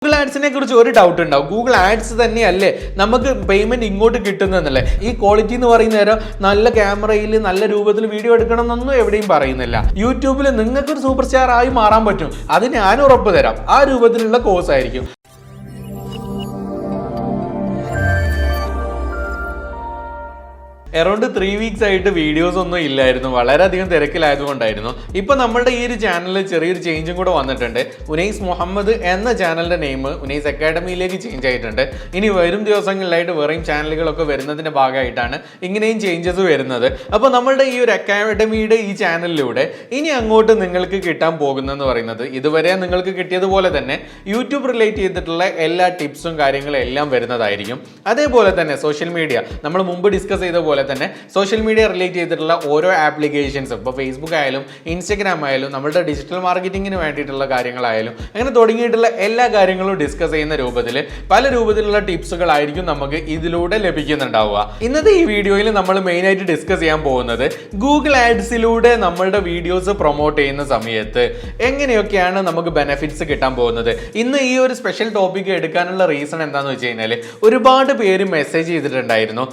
Google ആഡ്സിനെ കുറിച്ച് ഒരു ഡൗട്ട് ഉണ്ടാവും. ഗൂഗിൾ ആഡ്സ് തന്നെയല്ലേ നമുക്ക് പേയ്മെന്റ് ഇങ്ങോട്ട് കിട്ടുന്നതെന്നല്ലേ. ഈ ക്വാളിറ്റി എന്ന് പറയുന്ന നേരം നല്ല ക്യാമറയിൽ നല്ല രൂപത്തിൽ വീഡിയോ എടുക്കണം എന്നൊന്നും എവിടെയും പറയുന്നില്ല. യൂട്യൂബിൽ നിങ്ങൾക്കൊരു സൂപ്പർ സ്റ്റാർ ആയി മാറാൻ പറ്റും, അത് ഞാൻ ഉറപ്പ് തരാം. ആ രൂപത്തിലുള്ള കോഴ്സ് ആയിരിക്കും. അറൗണ്ട് 3 weeks ആയിട്ട് വീഡിയോസ് ഒന്നും ഇല്ലായിരുന്നു, വളരെയധികം തിരക്കിലായതുകൊണ്ടായിരുന്നു. ഇപ്പൊ നമ്മളുടെ ഈ ഒരു ചാനലിൽ ചെറിയൊരു ചേഞ്ചും കൂടെ വന്നിട്ടുണ്ട്. ഉനൈസ് മുഹമ്മദ് എന്ന ചാനലിന്റെ നെയിം ഉനൈസ് അക്കാഡമിയിലേക്ക് ചേഞ്ച് ആയിട്ടുണ്ട്. ഇനി വരും ദിവസങ്ങളിലായിട്ട് വേറെയും ചാനലുകളൊക്കെ വരുന്നതിന്റെ ഭാഗമായിട്ടാണ് ഇങ്ങനെയും ചേഞ്ചസ് വരുന്നത്. അപ്പോൾ നമ്മളുടെ ഈ ഒരു അക്കാഡമിയുടെ ഈ ചാനലിലൂടെ ഇനി അങ്ങോട്ട് നിങ്ങൾക്ക് കിട്ടാൻ പോകുന്നതെന്ന് പറയുന്നത് ഇതുവരെ നിങ്ങൾക്ക് കിട്ടിയതുപോലെ തന്നെ യൂട്യൂബ് റിലേറ്റ് ചെയ്തിട്ടുള്ള എല്ലാ ടിപ്സും കാര്യങ്ങളും എല്ലാം വരുന്നതായിരിക്കും. അതേപോലെ തന്നെ സോഷ്യൽ മീഡിയ നമ്മൾ മുമ്പ് ഡിസ്കസ് ചെയ്ത പോലെ തന്നെ സോഷ്യൽ മീഡിയ റിലേറ്റ് ചെയ്തിട്ടുള്ള ഓരോ ആപ്ലിക്കേഷൻസും, ഇപ്പോൾ ഫേസ്ബുക്ക് ആയാലും ഇൻസ്റ്റഗ്രാം ആയാലും നമ്മളുടെ ഡിജിറ്റൽ മാർക്കറ്റിങ്ങിന് വേണ്ടിയിട്ടുള്ള കാര്യങ്ങളായാലും അങ്ങനെ തുടങ്ങിയിട്ടുള്ള എല്ലാ കാര്യങ്ങളും ഡിസ്കസ് ചെയ്യുന്ന രൂപത്തിൽ പല രൂപത്തിലുള്ള ടിപ്സുകളായിരിക്കും നമുക്ക് ഇതിലൂടെ ലഭിക്കുന്നുണ്ടാവുക. ഇന്നത്തെ ഈ വീഡിയോയിൽ നമ്മൾ മെയിനായിട്ട് ഡിസ്കസ് ചെയ്യാൻ പോകുന്നത് ഗൂഗിൾ ആഡ്സിലൂടെ നമ്മളുടെ വീഡിയോസ് പ്രൊമോട്ട് ചെയ്യുന്ന സമയത്ത് എങ്ങനെയൊക്കെയാണ് നമുക്ക് ബെനിഫിറ്റ്സ് കിട്ടാൻ പോകുന്നത്. ഇന്ന് ഈ ഒരു സ്പെഷ്യൽ ടോപ്പിക് എടുക്കാനുള്ള റീസൺ എന്താണെന്ന് വെച്ച് കഴിഞ്ഞാൽ ഒരുപാട് പേര് മെസ്സേജ് ചെയ്തിട്ടുണ്ടായിരുന്നു.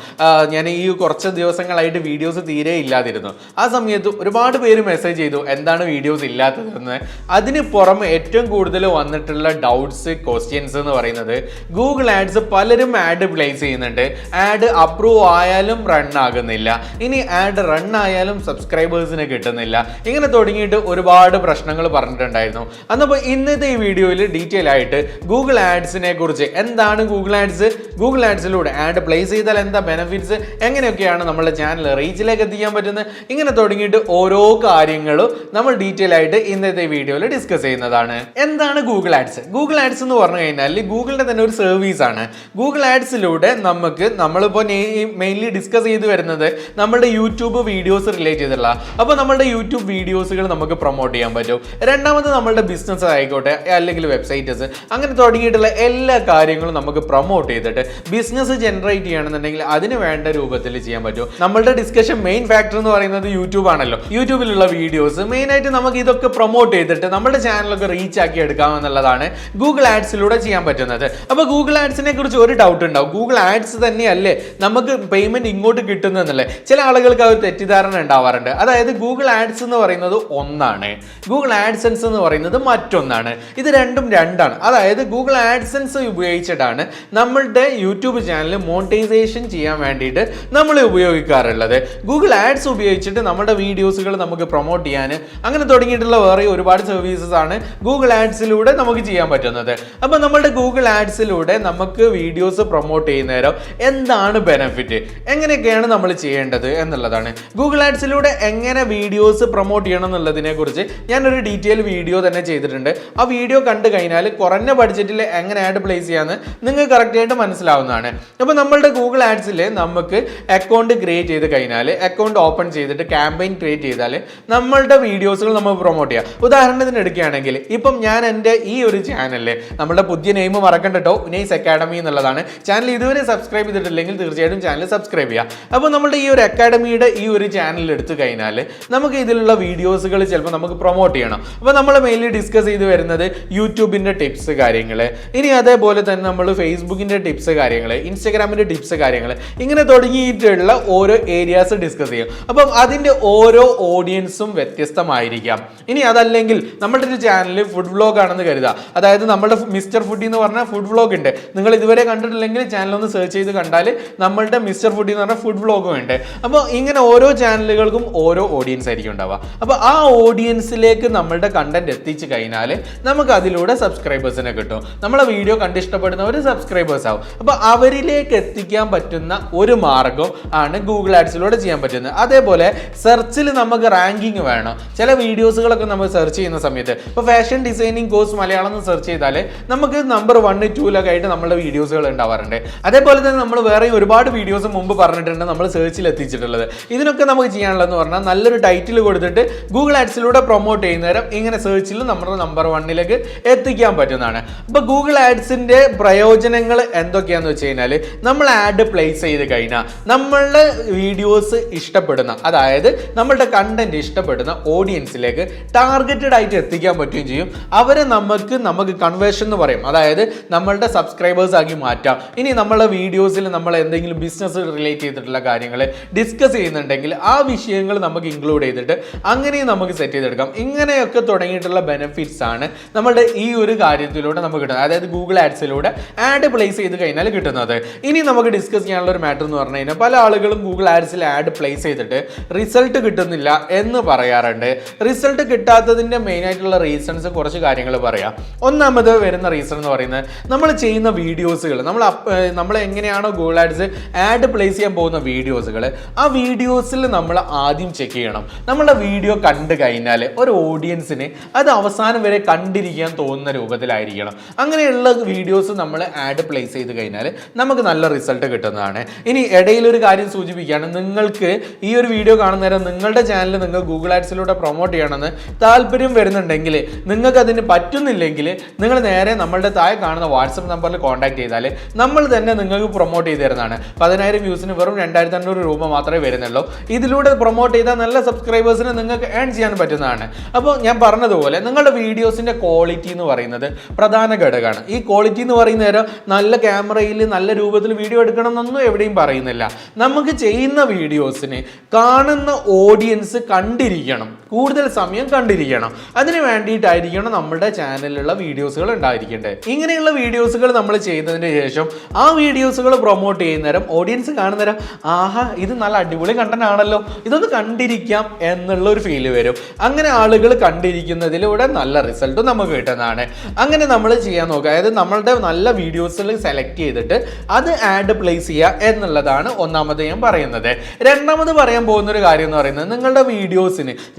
ഞാൻ ഈ കുറച്ച് ദിവസങ്ങളായിട്ട് വീഡിയോസ് തീരെ ഇല്ലാതിരുന്നു. ആ സമയത്ത് ഒരുപാട് പേര് മെസ്സേജ് ചെയ്തു എന്താണ് വീഡിയോസ് ഇല്ലാത്തതെന്ന്. അതിന് പുറമെ ഏറ്റവും കൂടുതൽ വന്നിട്ടുള്ള ഡൗട്ട്സ്, ക്വസ്റ്റ്യൻസ് എന്ന് പറയുന്നത് ഗൂഗിൾ ആഡ്സ് പലരും ആഡ് പ്ലേസ് ചെയ്യുന്നുണ്ട്, ആഡ് അപ്രൂവ് ആയാലും റൺ ആകുന്നില്ല, ഇനി ആഡ് റൺ ആയാലും സബ്സ്ക്രൈബേഴ്സിന് കിട്ടുന്നില്ല, ഇങ്ങനെ തുടങ്ങിയിട്ട് ഒരുപാട് പ്രശ്നങ്ങൾ പറഞ്ഞിട്ടുണ്ടായിരുന്നു. അന്നപ്പോൾ ഇന്നത്തെ ഈ വീഡിയോയിൽ ഡീറ്റെയിൽ ആയിട്ട് ഗൂഗിൾ ആഡ്സിനെ കുറിച്ച്, എന്താണ് ഗൂഗിൾ ആഡ്സ്, ഗൂഗിൾ ആഡ്സിലൂടെ ആഡ് പ്ലേസ് ചെയ്താൽ എന്താ ബെനിഫിറ്റ്സ്, എങ്ങനെയൊക്കെയാണ് നമ്മുടെ ചാനൽ റീച്ചിലേക്ക് എത്തിക്കാൻ പറ്റുന്നത്, ഇങ്ങനെ തുടങ്ങിയിട്ട് ഓരോ കാര്യങ്ങളും നമ്മൾ ഡീറ്റെയിൽ ആയിട്ട് ഇന്നത്തെ വീഡിയോയിൽ ഡിസ്കസ് ചെയ്യുന്നതാണ്. എന്താണ് ഗൂഗിൾ ആഡ്സ്? ഗൂഗിൾ ആഡ്സ് എന്ന് പറഞ്ഞു കഴിഞ്ഞാൽ ഗൂഗിളിന്റെ തന്നെ ഒരു സർവീസ് ആണ്. ഗൂഗിൾ ആഡ്സിലൂടെ നമ്മളിപ്പോൾ മെയിൻലി ഡിസ്കസ് ചെയ്ത് വരുന്നത് നമ്മുടെ യൂട്യൂബ് വീഡിയോസ് റിലേറ്റ് ചെയ്തിട്ടുള്ള, അപ്പോൾ നമ്മുടെ യൂട്യൂബ് വീഡിയോസുകൾ നമുക്ക് പ്രൊമോട്ട് ചെയ്യാൻ പറ്റും. രണ്ടാമത് നമ്മളുടെ ബിസിനസ് ആയിക്കോട്ടെ അല്ലെങ്കിൽ വെബ്സൈറ്റ്സ്, അങ്ങനെ തുടങ്ങിയിട്ടുള്ള എല്ലാ കാര്യങ്ങളും നമുക്ക് പ്രൊമോട്ട് ചെയ്തിട്ട് ബിസിനസ് ജനറേറ്റ് ചെയ്യണമെന്നുണ്ടെങ്കിൽ അതിന് വേണ്ട രൂപത്തിൽ ചെയ്യാൻ പറ്റും. നമ്മളുടെ ഡിസ്കഷൻ മെയിൻ ഫാക്ടർ എന്ന് പറയുന്നത് യൂട്യൂബ് ആണല്ലോ. യൂട്യൂബിലുള്ള വീഡിയോസ് മെയിൻ ആയിട്ട് നമുക്ക് ഇതൊക്കെ പ്രൊമോട്ട് ചെയ്തിട്ട് നമ്മുടെ ചാനലൊക്കെ റീച്ച് ആക്കി എടുക്കാം എന്നുള്ളതാണ് ഗൂഗിൾ ആഡ്സിലൂടെ ചെയ്യാൻ പറ്റുന്നത്. അപ്പോൾ ഗൂഗിൾ ആഡ്സിനെ കുറിച്ച് ഒരു ഡൗട്ട് ഉണ്ടാവും. ഗൂഗിൾ ആഡ്സ് തന്നെയല്ലേ നമുക്ക് പേയ്മെന്റ് ഇങ്ങോട്ട് കിട്ടുന്നതെന്നല്ലേ. ചില ആളുകൾക്ക് ആ ഒരു തെറ്റിദ്ധാരണ ഉണ്ടാവാറുണ്ട്. അതായത് ഗൂഗിൾ ആഡ്സ് എന്ന് പറയുന്നത് ഒന്നാണ്, ഗൂഗിൾ ആഡ്സെൻസ് എന്ന് പറയുന്നത് മറ്റൊന്നാണ്. ഇത് രണ്ടും രണ്ടാണ്. അതായത് ഗൂഗിൾ ആഡ്സെൻസ് ഉപയോഗിച്ചിട്ടാണ് നമ്മളുടെ യൂട്യൂബ് ചാനൽ മോണിറ്റൈസേഷൻ ചെയ്യാൻ വേണ്ടിയിട്ട് നമ്മൾ ഉപയോഗിക്കാറുള്ളത്. ഗൂഗിൾ ആഡ്സ് ഉപയോഗിച്ചിട്ട് നമ്മുടെ വീഡിയോസുകൾ നമുക്ക് പ്രൊമോട്ട് ചെയ്യാൻ അങ്ങനെ തുടങ്ങിയിട്ടുള്ള വേറെ ഒരുപാട് സർവീസസ് ആണ് ഗൂഗിൾ ആഡ്സിലൂടെ നമുക്ക് ചെയ്യാൻ പറ്റുന്നത്. അപ്പോൾ നമ്മുടെ ഗൂഗിൾ ആഡ്സിലൂടെ നമുക്ക് വീഡിയോസ് പ്രൊമോട്ട് ചെയ്യുന്നേരം എന്താണ് ബെനിഫിറ്റ്, എങ്ങനെയൊക്കെയാണ് നമ്മൾ ചെയ്യേണ്ടത് എന്നുള്ളതാണ്. ഗൂഗിൾ ആഡ്സിലൂടെ എങ്ങനെ വീഡിയോസ് പ്രൊമോട്ട് ചെയ്യണം എന്നുള്ളതിനെ കുറിച്ച് ഞാനൊരു ഡീറ്റെയിൽ വീഡിയോ തന്നെ ചെയ്തിട്ടുണ്ട്. ആ വീഡിയോ കണ്ടു കഴിഞ്ഞാൽ കുറഞ്ഞ ബഡ്ജറ്റിൽ എങ്ങനെ ആഡ് പ്ലേസ് ചെയ്യാമെന്ന് നിങ്ങൾക്ക് കറക്റ്റായിട്ട് മനസ്സിലാവുന്നതാണ്. അപ്പോൾ നമ്മളുടെ ഗൂഗിൾ ആഡ്സിൽ നമുക്ക് അക്കൗണ്ട് ക്രിയേറ്റ് ചെയ്ത് കഴിഞ്ഞാൽ, അക്കൗണ്ട് ഓപ്പൺ ചെയ്തിട്ട് ക്യാമ്പയിൻ ക്രിയേറ്റ് ചെയ്താൽ നമ്മളുടെ വീഡിയോസുകൾ നമ്മൾ പ്രൊമോട്ട് ചെയ്യാം. ഉദാഹരണത്തിന് എടുക്കുകയാണെങ്കിൽ ഇപ്പം ഞാൻ എൻ്റെ ഈ ഒരു ചാനലിൽ, നമ്മുടെ പുതിയ നെയിം മറക്കണ്ട കേട്ടോ, ഉനൈസ് അക്കാഡമി എന്നുള്ളതാണ്. ചാനൽ ഇതുവരെ സബ്സ്ക്രൈബ് ചെയ്തിട്ടില്ലെങ്കിൽ തീർച്ചയായിട്ടും ചാനൽ സബ്സ്ക്രൈബ് ചെയ്യാം. അപ്പോൾ നമ്മുടെ ഈ ഒരു അക്കാഡമിയുടെ ഈ ഒരു ചാനൽ എടുത്തു കഴിഞ്ഞാൽ നമുക്ക് ഇതിലുള്ള വീഡിയോസുകൾ ചിലപ്പോൾ നമുക്ക് പ്രൊമോട്ട് ചെയ്യണം. അപ്പോൾ നമ്മൾ മെയിൻലി ഡിസ്കസ് ചെയ്ത് വരുന്നത് യൂട്യൂബിൻ്റെ ടിപ്സ് കാര്യങ്ങൾ, ഇനി അതേപോലെ തന്നെ നമ്മൾ ഫേസ്ബുക്കിൻ്റെ ടിപ്സ് കാര്യങ്ങൾ, ഇൻസ്റ്റഗ്രാമിൻ്റെ ടിപ്സ് കാര്യങ്ങൾ, ഇങ്ങനെ തുടങ്ങിയിട്ടുള്ള ഓരോ ഏരിയാസ് ഡിസ്കസ് ചെയ്യും. അപ്പം അതിൻ്റെ ഓരോ ഓഡിയൻസും വ്യത്യസ്തമായിരിക്കാം. ഇനി അതല്ലെങ്കിൽ നമ്മുടെ ഒരു ചാനൽ ഫുഡ് വ്ലോഗ് ആണെന്ന് കരുതുക. അതായത് നമ്മുടെ മിസ്റ്റർ ഫുഡി എന്ന് പറഞ്ഞാൽ ഫുഡ് വ്ലോഗ് ഉണ്ട്. നിങ്ങൾ ഇതുവരെ കണ്ടിട്ടില്ലെങ്കിൽ ചാനലൊന്ന് സെർച്ച് ചെയ്ത് കണ്ടാൽ നമ്മളുടെ മിസ്റ്റർ ഫുഡി എന്ന് പറഞ്ഞാൽ ഫുഡ് വ്ലോഗും ഉണ്ട്. അപ്പോൾ ഇങ്ങനെ ഓരോ ചാനലുകൾക്കും ഓരോ ഓഡിയൻസ് ആയിരിക്കും ഉണ്ടാവുക. അപ്പോൾ ആ ഓഡിയൻസിലേക്ക് നമ്മളുടെ കണ്ടന്റ് എത്തിച്ചു കഴിഞ്ഞാൽ നമുക്ക് അതിലൂടെ സബ്സ്ക്രൈബേഴ്സിനെ കിട്ടും. നമ്മളെ വീഡിയോ കണ്ടിഷ്ടപ്പെടുന്നവർ സബ്സ്ക്രൈബേഴ്സ് ആവും. അപ്പോൾ അവരിലേക്ക് എത്തിക്കാൻ പറ്റുന്ന ഒരു മാർഗം ആണ് ഗൂഗിൾ ആഡ്സിലൂടെ ചെയ്യാൻ പറ്റുന്നത്. അതേപോലെ സെർച്ചിൽ നമുക്ക് റാങ്കിങ് വേണം. ചില വീഡിയോസുകളൊക്കെ നമ്മൾ സെർച്ച് ചെയ്യുന്ന സമയത്ത് ഇപ്പോൾ ഫാഷൻ ഡിസൈനിങ് കോഴ്സ് മലയാളം എന്ന് സെർച്ച് ചെയ്താൽ നമുക്ക് നമ്പർ 1, 2 ആയിട്ട് നമ്മുടെ വീഡിയോസുകൾ ഉണ്ടാവാറുണ്ട്. അതേപോലെ തന്നെ നമ്മൾ വേറെ ഒരുപാട് വീഡിയോസ് മുമ്പ് പറഞ്ഞിട്ടുണ്ട് നമ്മൾ സെർച്ചിൽ എത്തിച്ചിട്ടുള്ളത്. ഇതിനൊക്കെ നമുക്ക് ചെയ്യാനുള്ളതെന്ന് പറഞ്ഞാൽ നല്ലൊരു ടൈറ്റിൽ കൊടുത്തിട്ട് ഗൂഗിൾ ആഡ്സിലൂടെ പ്രൊമോട്ട് ചെയ്യുന്നേരം ഇങ്ങനെ സെർച്ചിൽ നമ്മുടെ നമ്പർ 1 എത്തിക്കാൻ പറ്റുന്നതാണ്. അപ്പോൾ ഗൂഗിൾ ആഡ്സിൻ്റെ പ്രയോജനങ്ങൾ എന്തൊക്കെയാണെന്ന് വെച്ച് കഴിഞ്ഞാൽ നമ്മൾ ആഡ് പ്ലേസ് ചെയ്ത് കഴിഞ്ഞാൽ നമ്മൾ നമ്മളുടെ വീഡിയോസ് ഇഷ്ടപ്പെടുന്ന, അതായത് നമ്മളുടെ കണ്ടന്റ് ഇഷ്ടപ്പെടുന്ന ഓഡിയൻസിലേക്ക് ടാർഗറ്റഡ് ആയിട്ട് എത്തിക്കാൻ പറ്റുകയും ചെയ്യും. അവരെ നമുക്ക് കൺവേർഷൻ എന്ന് പറയും, അതായത് നമ്മളുടെ സബ്സ്ക്രൈബേഴ്സ് ആക്കി മാറ്റാം. ഇനി നമ്മളുടെ വീഡിയോസിൽ നമ്മൾ എന്തെങ്കിലും ബിസിനസ് റിലേറ്റ് ചെയ്തിട്ടുള്ള കാര്യങ്ങൾ ഡിസ്കസ് ചെയ്യുന്നുണ്ടെങ്കിൽ ആ വിഷയങ്ങൾ നമുക്ക് ഇൻക്ലൂഡ് ചെയ്തിട്ട് അങ്ങനെയും നമുക്ക് സെറ്റ് ചെയ്തെടുക്കാം. ഇങ്ങനെയൊക്കെ തുടങ്ങിയിട്ടുള്ള ബെനിഫിറ്റ്സ് ആണ് നമ്മളുടെ ഈ ഒരു കാര്യത്തിലൂടെ നമുക്ക് കിട്ടുന്നത്, അതായത് ഗൂഗിൾ ആഡ്സിലൂടെ ആഡ് പ്ലേസ് ചെയ്ത് കഴിഞ്ഞാൽ കിട്ടുന്നത്. ഇനി നമുക്ക് ഡിസ്കസ് ചെയ്യാനുള്ള ഒരു മാറ്റർ എന്ന് പറഞ്ഞു കഴിഞ്ഞാൽ, പല ആളുകളും ഗൂഗിൾ ആഡ്സിൽ ആഡ് പ്ലേസ് ചെയ്തിട്ട് റിസൾട്ട് കിട്ടുന്നില്ല എന്ന് പറയാറുണ്ട്. റിസൾട്ട് കിട്ടാത്തതിൻ്റെ മെയിൻ ആയിട്ടുള്ള റീസൺസ് കുറച്ച് കാര്യങ്ങൾ പറയാം. ഒന്നാമത് വരുന്ന റീസൺ എന്ന് പറയുന്നത്, നമ്മൾ ചെയ്യുന്ന വീഡിയോസുകൾ, നമ്മൾ എങ്ങനെയാണോ ഗൂഗിൾ ആഡ്സ് ആഡ് പ്ലേസ് ചെയ്യാൻ പോകുന്ന വീഡിയോസുകൾ, ആ വീഡിയോസിൽ നമ്മൾ ആദ്യം ചെക്ക് ചെയ്യണം. നമ്മുടെ വീഡിയോ കണ്ടു കഴിഞ്ഞാൽ ഒരു ഓഡിയൻസിന് അത് അവസാനം വരെ കണ്ടിരിക്കാൻ തോന്നുന്ന രൂപത്തിലായിരിക്കണം. അങ്ങനെയുള്ള വീഡിയോസ് നമ്മൾ ആഡ് പ്ലേസ് ചെയ്ത് കഴിഞ്ഞാൽ നമുക്ക് നല്ല റിസൾട്ട് കിട്ടുന്നതാണ്. ഇനി ഇടയിലൊരു കാര്യം സൂചിപ്പിക്കുകയാണ്, നിങ്ങൾക്ക് ഈ ഒരു വീഡിയോ കാണുന്ന നേരം നിങ്ങളുടെ ചാനൽ നിങ്ങൾ ഗൂഗിൾ ആഡ്സിലൂടെ പ്രൊമോട്ട് ചെയ്യണമെന്ന് താല്പര്യം വരുന്നുണ്ടെങ്കിൽ, നിങ്ങൾക്ക് അതിന് പറ്റുന്നില്ലെങ്കിൽ നിങ്ങൾ നേരെ നമ്മളുടെ താഴെ കാണുന്ന വാട്സപ്പ് നമ്പറിൽ കോൺടാക്ട് ചെയ്താൽ നമ്മൾ തന്നെ നിങ്ങൾക്ക് പ്രൊമോട്ട് ചെയ്ത് തരുന്നതാണ്. 10,000 വ്യൂസിന് വെറും 2,500 രൂപ മാത്രമേ വരുന്നുള്ളൂ. ഇതിലൂടെ പ്രൊമോട്ട് ചെയ്താൽ നല്ല സബ്സ്ക്രൈബേഴ്സിന് നിങ്ങൾക്ക് ഏൺ ചെയ്യാൻ പറ്റുന്നതാണ്. അപ്പോൾ ഞാൻ പറഞ്ഞതുപോലെ നിങ്ങളുടെ വീഡിയോസിൻ്റെ ക്വാളിറ്റി എന്ന് പറയുന്നത് പ്രധാന ഘടകമാണ്. ഈ ക്വാളിറ്റി എന്ന് പറയുന്ന നേരം നല്ല ക്യാമറയിൽ നല്ല രൂപത്തിൽ വീഡിയോ എടുക്കണം എന്നൊന്നും എവിടെയും പറയുന്നില്ല. നമുക്ക് ചെയ്യുന്ന വീഡിയോസിന് കാണുന്ന ഓഡിയൻസ് കണ്ടിരിക്കണം, കൂടുതൽ സമയം കണ്ടിരിക്കണം. അതിന് വേണ്ടിയിട്ടായിരിക്കണം നമ്മുടെ ചാനലിലുള്ള വീഡിയോസുകൾ ഉണ്ടായിരിക്കേണ്ടത്. ഇങ്ങനെയുള്ള വീഡിയോസുകൾ നമ്മൾ ചെയ്തതിന് ശേഷം ആ വീഡിയോസുകൾ പ്രൊമോട്ട് ചെയ്യുന്നേരം ഓഡിയൻസ് കാണുന്നേരം ആഹാ ഇത് നല്ല അടിപൊളി കണ്ടന്റ് ആണല്ലോ, ഇതൊന്ന് കണ്ടിരിക്കാം എന്നുള്ള ഒരു ഫീല് വരും. അങ്ങനെ ആളുകൾ കണ്ടിരിക്കുന്നതിലൂടെ നല്ല റിസൾട്ട് നമുക്ക് കിട്ടുന്നതാണ്. അങ്ങനെ നമ്മൾ ചെയ്യാൻ നോക്കുക, അതായത് നമ്മളുടെ നല്ല വീഡിയോസിൽ സെലക്ട് ചെയ്തിട്ട് അത് ആഡ് പ്ലേസ് ചെയ്യുക എന്നുള്ളതാണ് ഒന്നാമത് ഞാൻ പറയുന്നത്. രണ്ടാമത് പറയാൻ പോകുന്ന ഒരു കാര്യം എന്ന് പറയുന്നത്, നിങ്ങളുടെ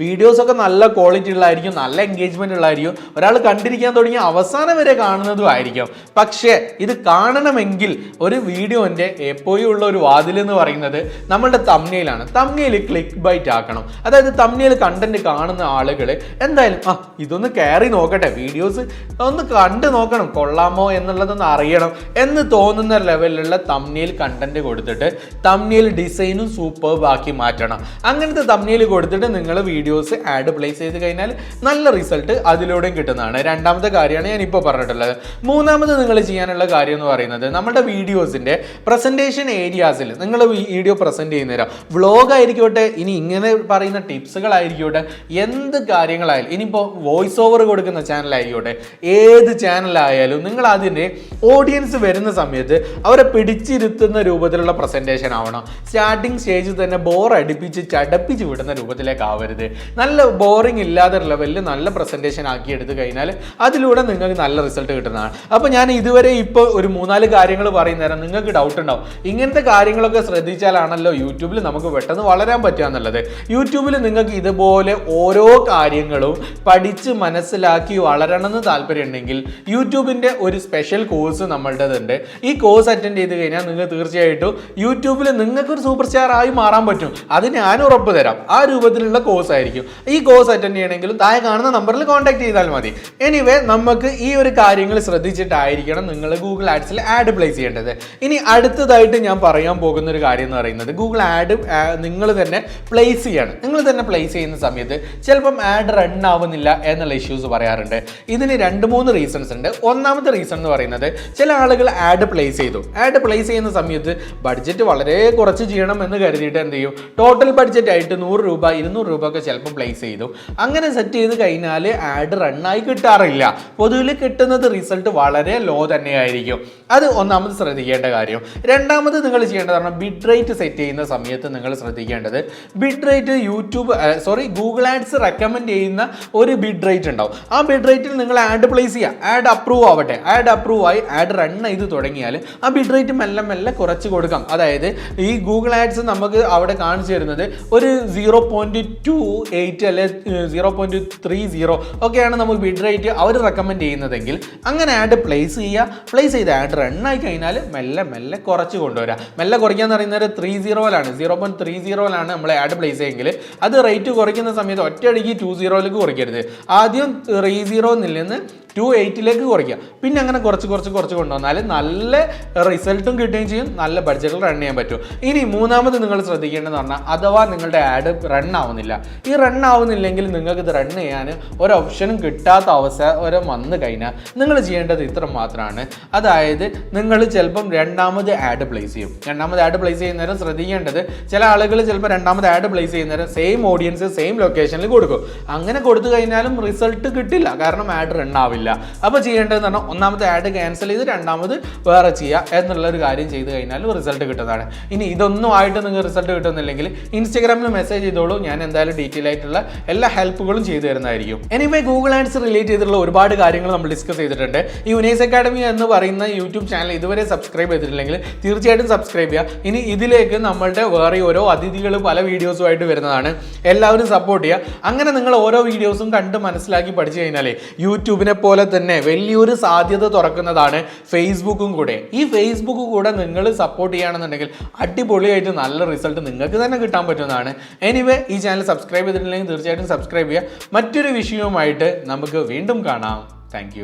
വീഡിയോസൊക്കെ നല്ല ക്വാളിറ്റി ഉള്ളതായിരിക്കും, നല്ല എൻഗേജ്മെന്റ് ഉള്ളതായിരിക്കും, ഒരാൾ കണ്ടിരിക്കാൻ തുടങ്ങി അവസാനം വരെ കാണുന്നതും ആയിരിക്കും. പക്ഷേ ഇത് കാണണമെങ്കിൽ ഒരു വീഡിയോന്റെ എപ്പോഴും ഉള്ള ഒരു വാതിൽ എന്ന് പറയുന്നത് നമ്മളുടെ തംബ്നെയിലാണ്. തംബ്നെയിൽ ക്ലിക്ക് ബൈറ്റ് ആക്കണം. അതായത് തംബ്നെയിൽ കണ്ടന്റ് കാണുന്ന ആളുകൾ എന്തായാലും ഇതൊന്ന് കയറി നോക്കട്ടെ, വീഡിയോസ് ഒന്ന് കണ്ടു നോക്കണം, കൊള്ളാമോ എന്നുള്ളതൊന്ന് അറിയണം എന്ന് തോന്നുന്ന ലെവലിലുള്ള തംബ്നെയിൽ കണ്ടന്റ് കൊടുത്തിട്ട് തംബ്നെയിൽ ഡിസൈനും സൂപ്പർബ് ആക്കി മാറ്റണം. അങ്ങനത്തെ തംബ്നെയിൽ കൊടുത്തിട്ട് നിങ്ങൾ വീഡിയോസ് ആഡ് പ്ലേസ് ചെയ്ത് കഴിഞ്ഞാൽ നല്ല റിസൾട്ട് അതിലൂടെയും കിട്ടുന്നതാണ്. രണ്ടാമത്തെ കാര്യമാണ് ഞാൻ ഇപ്പോൾ പറഞ്ഞിട്ടുള്ളത്. മൂന്നാമത് നിങ്ങൾ ചെയ്യാനുള്ള കാര്യം എന്ന് പറയുന്നത്, നമ്മുടെ വീഡിയോസിൻ്റെ പ്രസൻറ്റേഷൻ ഏരിയാസിൽ നിങ്ങൾ വീഡിയോ പ്രസൻറ്റ് ചെയ്യുന്നേരം, വ്ളോഗ് ആയിരിക്കോട്ടെ, ഇനി ഇങ്ങനെ പറയുന്ന ടിപ്സുകളായിരിക്കോട്ടെ, എന്ത് കാര്യങ്ങളായാലും, ഇനിയിപ്പോൾ വോയിസ് ഓവർ കൊടുക്കുന്ന ചാനലായിരിക്കോട്ടെ, ഏത് ചാനലായാലും നിങ്ങൾ അതിൻ്റെ ഓഡിയൻസ് വരുന്ന സമയത്ത് അവരെ പിടിച്ചിരുത്തുന്ന രൂപത്തിലുള്ള പ്രസൻറ്റേഷൻ ആവണം. സ്റ്റാർട്ടിങ് സ്റ്റേജിൽ തന്നെ ബോർ അടിപ്പിച്ച് ചടപ്പിച്ച് വിടുന്ന രൂപത്തിലേക്ക് ആവരുത്. നല്ല ബോറിംഗ് ഇല്ലാത്ത ലെവലിൽ നല്ല പ്രസൻറ്റേഷൻ ആക്കി എടുത്തു കഴിഞ്ഞാൽ അതിലൂടെ നിങ്ങൾക്ക് നല്ല റിസൾട്ട് കിട്ടുന്നതാണ്. അപ്പോൾ ഞാൻ ഇതുവരെ ഇപ്പോൾ ഒരു 3-4 കാര്യങ്ങൾ പറയുന്നേരം നിങ്ങൾക്ക് ഡൗട്ട് ഉണ്ടാവും, ഇങ്ങനത്തെ കാര്യങ്ങളൊക്കെ ശ്രദ്ധിച്ചാലാണല്ലോ യൂട്യൂബിൽ നമുക്ക് പെട്ടെന്ന് വളരാൻ പറ്റുക എന്നുള്ളത്. യൂട്യൂബിൽ നിങ്ങൾക്ക് ഇതുപോലെ ഓരോ കാര്യങ്ങളും പഠിച്ച് മനസ്സിലാക്കി വളരണമെന്ന് താല്പര്യമുണ്ടെങ്കിൽ യൂട്യൂബിൻ്റെ ഒരു സ്പെഷ്യൽ കോഴ്സ് നമ്മളുടേതുണ്ട്. ഈ കോഴ്സ് അറ്റൻഡ് ചെയ്ത് കഴിഞ്ഞാൽ നിങ്ങൾക്ക് തീർച്ചയായിട്ടും യൂട്യൂബിൽ നിങ്ങൾക്കൊരു സൂപ്പർ സ്റ്റാർ ആയി മാറാൻ പറ്റും. അത് ഞാൻ ഉറപ്പ് തരാം. ആ രൂപത്തിലുള്ള കോഴ്സ് ആയിരിക്കും. ഈ കോഴ്സ് അറ്റൻഡ് ചെയ്യണമെങ്കിലും താഴെ കാണുന്ന നമ്പറിൽ കോൺടാക്ട് ചെയ്താൽ മതി. എനിവേ, നമുക്ക് ഈ ഒരു കാര്യങ്ങൾ ശ്രദ്ധിച്ചിട്ടായിരിക്കണം നിങ്ങൾ ഗൂഗിൾ ആഡ്സിൽ ആഡ് പ്ലേസ് ചെയ്യേണ്ടത്. ഇനി അടുത്തതായിട്ട് ഞാൻ പറയാൻ പോകുന്ന ഒരു കാര്യം എന്ന് പറയുന്നത്, ഗൂഗിൾ ആഡ് നിങ്ങൾ തന്നെ പ്ലേസ് ചെയ്യണം. നിങ്ങൾ തന്നെ പ്ലേസ് ചെയ്യുന്ന സമയത്ത് ചിലപ്പം ആഡ് റൺ ആവുന്നില്ല എന്നുള്ള ഇഷ്യൂസ് പറയാറുണ്ട്. ഇതിന് 2-3 റീസൺസ് ഉണ്ട്. ഒന്നാമത്തെ റീസൺ എന്ന് പറയുന്നത്, ചില ആളുകൾ ആഡ് പ്ലേസ് ചെയ്യുന്ന സമയത്ത് ബഡ്ജറ്റ് വളരെ കുറച്ച് ചെയ്യണം എന്ന് കരുതിയിട്ട് എന്ത് ചെയ്യും, ടോട്ടൽ ബഡ്ജറ്റ് ആയിട്ട് 100 രൂപ 200 രൂപ ഒക്കെ ചിലപ്പോൾ പ്ലേസ് ചെയ്തു. അങ്ങനെ സെറ്റ് ചെയ്ത് കഴിഞ്ഞാൽ ആഡ് റണ്ണായി കിട്ടാറില്ല. പൊതുവിൽ കിട്ടുന്നത് റിസൾട്ട് വളരെ ലോ തന്നെയായിരിക്കും. അത് ഒന്നാമത് ശ്രദ്ധിക്കേണ്ട കാര്യം. രണ്ടാമത് നിങ്ങൾ ചെയ്യേണ്ടതാണ്, ബിഡ് റേറ്റ് സെറ്റ് ചെയ്യുന്ന സമയത്ത് നിങ്ങൾ ശ്രദ്ധിക്കേണ്ടത്, bid rate Google ads recommend ചെയ്യുന്ന ഒരു ബിഡ് റേറ്റ് ഉണ്ടാവും. ആ ബിഡ് റേറ്റിൽ നിങ്ങൾ ആഡ് പ്ലേസ് ചെയ്യുക. ആഡ് അപ്രൂവ് ആവട്ടെ. ആഡ് അപ്രൂവ് ആയി ആഡ് റൺ ചെയ്ത് തുടങ്ങിയാൽ ആ ബിഡ് റേറ്റ് മെല്ലെ കുറച്ച് കൊടുക്കാം. അതായത് ഈ ഗൂഗിൾ ആഡ്സ് നമുക്ക് അവിടെ കാണിച്ചു തരുന്നത് ഒരു 0.28 അല്ലെ 0.30 ഒക്കെയാണ് നമുക്ക് ബിഡ് റേറ്റ് അവർ റെക്കമെൻഡ് ചെയ്യുന്നതെങ്കിൽ അങ്ങനെ ആഡ് പ്ലേസ് ചെയ്ത് ആഡ് റൺ ആയി കഴിഞ്ഞാൽ മെല്ലെ കുറച്ച് കൊണ്ടുവരാം. മെല്ലെ കുറയ്ക്കാന്ന് പറയുന്നത് 0.30 നമ്മൾ ആഡ് പ്ലേസ് ചെയ്യുമെങ്കിൽ അത് റേറ്റ് കുറയ്ക്കുന്ന സമയത്ത് ഒറ്റയടിക്ക് 20 കുറയ്ക്കരുത്. ആദ്യം 30 നിന്ന് 280 കുറയ്ക്കുക. പിന്നെ അങ്ങനെ കുറച്ച് കൊണ്ടുവന്നാൽ നല്ല റിസൾട്ടും കിട്ടുകയും ചെയ്യും, നല്ല ബഡ്ജറ്റിൽ റൺ ചെയ്യാൻ പറ്റും. ഇനി മൂന്നാമത് നിങ്ങൾ ശ്രദ്ധിക്കേണ്ടതെന്ന് പറഞ്ഞാൽ, അഥവാ നിങ്ങളുടെ ആഡ് റൺ ആവുന്നില്ല, ഈ റൺ ആവുന്നില്ലെങ്കിൽ നിങ്ങൾക്ക് ഇത് റൺ ചെയ്യാൻ ഒരു ഓപ്ഷനും കിട്ടാത്ത അവസരം വന്നു കഴിഞ്ഞാൽ നിങ്ങൾ ചെയ്യേണ്ടത് ഇത്ര മാത്രമാണ്. അതായത് നിങ്ങൾ ചിലപ്പം രണ്ടാമത് ആഡ് പ്ലേസ് ചെയ്യും. രണ്ടാമത് ആഡ് പ്ലേസ് ചെയ്യുന്നേരം ശ്രദ്ധിക്കേണ്ടത്, ചില ആളുകൾ ചിലപ്പോൾ രണ്ടാമത് ആഡ് പ്ലേസ് ചെയ്യുന്നേരം സെയിം ഓഡിയൻസ് സെയിം ലൊക്കേഷനിൽ കൊടുക്കും. അങ്ങനെ കൊടുത്തു കഴിഞ്ഞാലും റിസൾട്ട് കിട്ടില്ല, കാരണം ആഡ് റൺ ആവില്ല. അപ്പോൾ ചെയ്യേണ്ടതെന്ന് പറഞ്ഞാൽ ഒന്നാമത്തെ ആഡ് ക്യാൻസൽ ചെയ്ത് രണ്ടാമത് വേറെ ചെയ്യുക എന്നുള്ളൊരു കാര്യം ചെയ്ത് കഴിഞ്ഞാൽ റിസൾട്ട് കിട്ടുന്നതാണ്. ഇനി ഇതൊന്നും ആയിട്ട് നിങ്ങൾക്ക് റിസൾട്ട് കിട്ടുന്നില്ലെങ്കിൽ ഇൻസ്റ്റാഗ്രാമിൽ മെസ്സേജ് ചെയ്തോളൂ, ഞാൻ എന്തായാലും ഡീറ്റെയിൽ ആയിട്ടുള്ള എല്ലാ ഹെൽപ്പുകളും ചെയ്തു തരുന്നതായിരിക്കും. എനിവേ ഗൂഗിൾ ആഡ്സ് റിലേറ്റ് ചെയ്തിട്ടുള്ള ഒരുപാട് കാര്യങ്ങൾ നമ്മൾ ഡിസ്കസ് ചെയ്തിട്ടുണ്ട്. ഈ യുനൈസ് അക്കാഡമി എന്ന് പറയുന്ന യൂട്യൂബ് ചാനൽ ഇതുവരെ സബ്സ്ക്രൈബ് ചെയ്തിട്ടില്ലെങ്കിൽ തീർച്ചയായിട്ടും സബ്സ്ക്രൈബ് ചെയ്യുക. ഇനി ഇതിലേക്ക് നമ്മളുടെ വേറെ ഓരോ അതിഥികൾ പല വീഡിയോസുമായിട്ട് വരുന്നതാണ്, എല്ലാവരും സപ്പോർട്ട് ചെയ്യുക. അങ്ങനെ നിങ്ങൾ ഓരോ വീഡിയോസും കണ്ട് മനസ്സിലാക്കി പഠിച്ചു കഴിഞ്ഞാലേ യൂട്യൂബിനെ പോലെ തന്നെ വലിയൊരു സാധ്യത തുറക്കുന്നതാണ് ഫേസ്ബുക്കും കൂടെ. ഈ ഫേസ്ബുക്ക് കൂടെ നിങ്ങൾ സപ്പോർട്ട് ചെയ്യുകയാണെന്നുണ്ടെങ്കിൽ അടിപൊളിയായിട്ട് നല്ല റിസൾട്ട് നിങ്ങൾക്ക് തന്നെ കിട്ടാൻ പറ്റുന്നതാണ്. എനിവേ ഈ ചാനൽ സബ്സ്ക്രൈബ് ചെയ്തിട്ടില്ലെങ്കിൽ തീർച്ചയായിട്ടും സബ്സ്ക്രൈബ് ചെയ്യുക. മറ്റൊരു വിഷയവുമായിട്ട് നമുക്ക് വീണ്ടും കാണാം. താങ്ക്